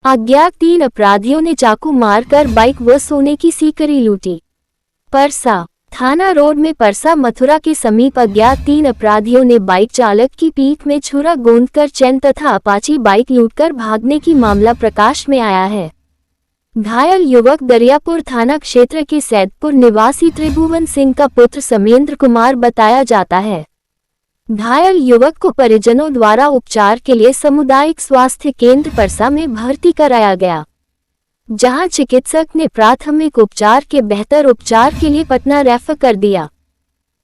अज्ञात 3 अपराधियों ने चाकू मारकर बाइक व सोने की सीकरी लूटी। परसा थाना रोड में परसा मथुरा के समीप अज्ञात 3 अपराधियों ने बाइक चालक की पीठ में छुरा गोंदकर चैन तथा अपाची बाइक लूटकर भागने की मामला प्रकाश में आया है। घायल युवक दरियापुर थाना क्षेत्र के सैदपुर निवासी त्रिभुवन सिंह का पुत्र समेंद्र कुमार बताया जाता है। घायल युवक को परिजनों द्वारा उपचार के लिए सामुदायिक स्वास्थ्य केंद्र परसा में भर्ती कराया गया, जहां चिकित्सक ने प्राथमिक उपचार के बेहतर उपचार के लिए पटना रेफर कर दिया।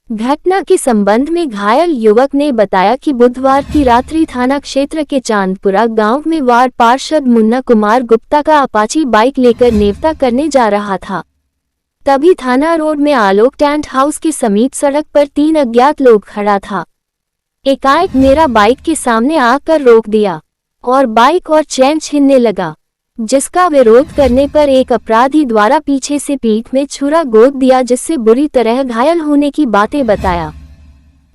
घटना के संबंध में घायल युवक ने बताया कि बुधवार की रात्रि थाना क्षेत्र के चांदपुरा गांव में वार्ड पार्षद मुन्ना कुमार गुप्ता का अपाची बाइक लेकर नेवता करने जा रहा था। तभी थाना रोड में आलोक टेंट हाउस के समीप सड़क पर 3 अज्ञात लोग खड़ा था। एकाएक मेरा बाइक के सामने आकर रोक दिया और बाइक और चैन छीनने लगा, जिसका विरोध करने पर एक अपराधी द्वारा पीछे से पीठ में छुरा गोद दिया, जिससे बुरी तरह घायल होने की बातें बताया।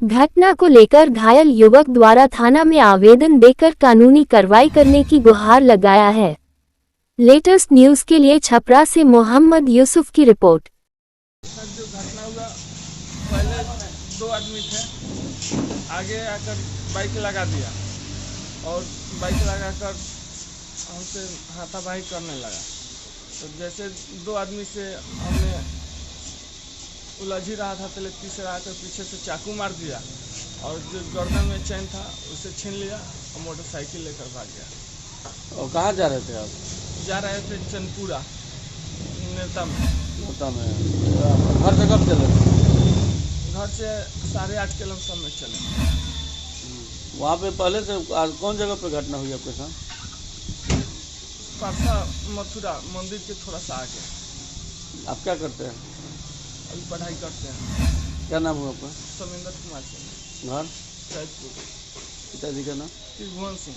घटना को लेकर घायल युवक द्वारा थाना में आवेदन देकर कानूनी कार्रवाई करने की गुहार लगाया है। लेटेस्ट न्यूज के लिए छपरा से मोहम्मद यूसुफ की रिपोर्ट। जो घटना हुआ, पहले 2 आदमी थे, आगे आकर बाइक लगा दिया और बाइक लगाकर हमसे हाथापाई करने लगा। तो जैसे 2 आदमी से हमने उलझ ही रहा था, पहले तीसरा आकर पीछे से चाकू मार दिया और जो गर्दन में चैन था उसे छीन लिया और मोटरसाइकिल लेकर भाग गया। और कहाँ जा रहे थे आप? जा रहे थे चंदपुरा नेता में। घर से कब चले थे? घर से 8:30 के लमसम में चले। वहाँ पे पहले से आज कौन जगह पे घटना हुई आपके साथ? परसा मथुरा मंदिर के थोड़ा सा आगे। आप क्या करते हैं? अभी पढ़ाई करते हैं। क्या नाम हुआ आपका? समेंद्र कुमार सिंह। घर? सैदपुर। पिताजी का नाम? त्रिभुवन सिंह।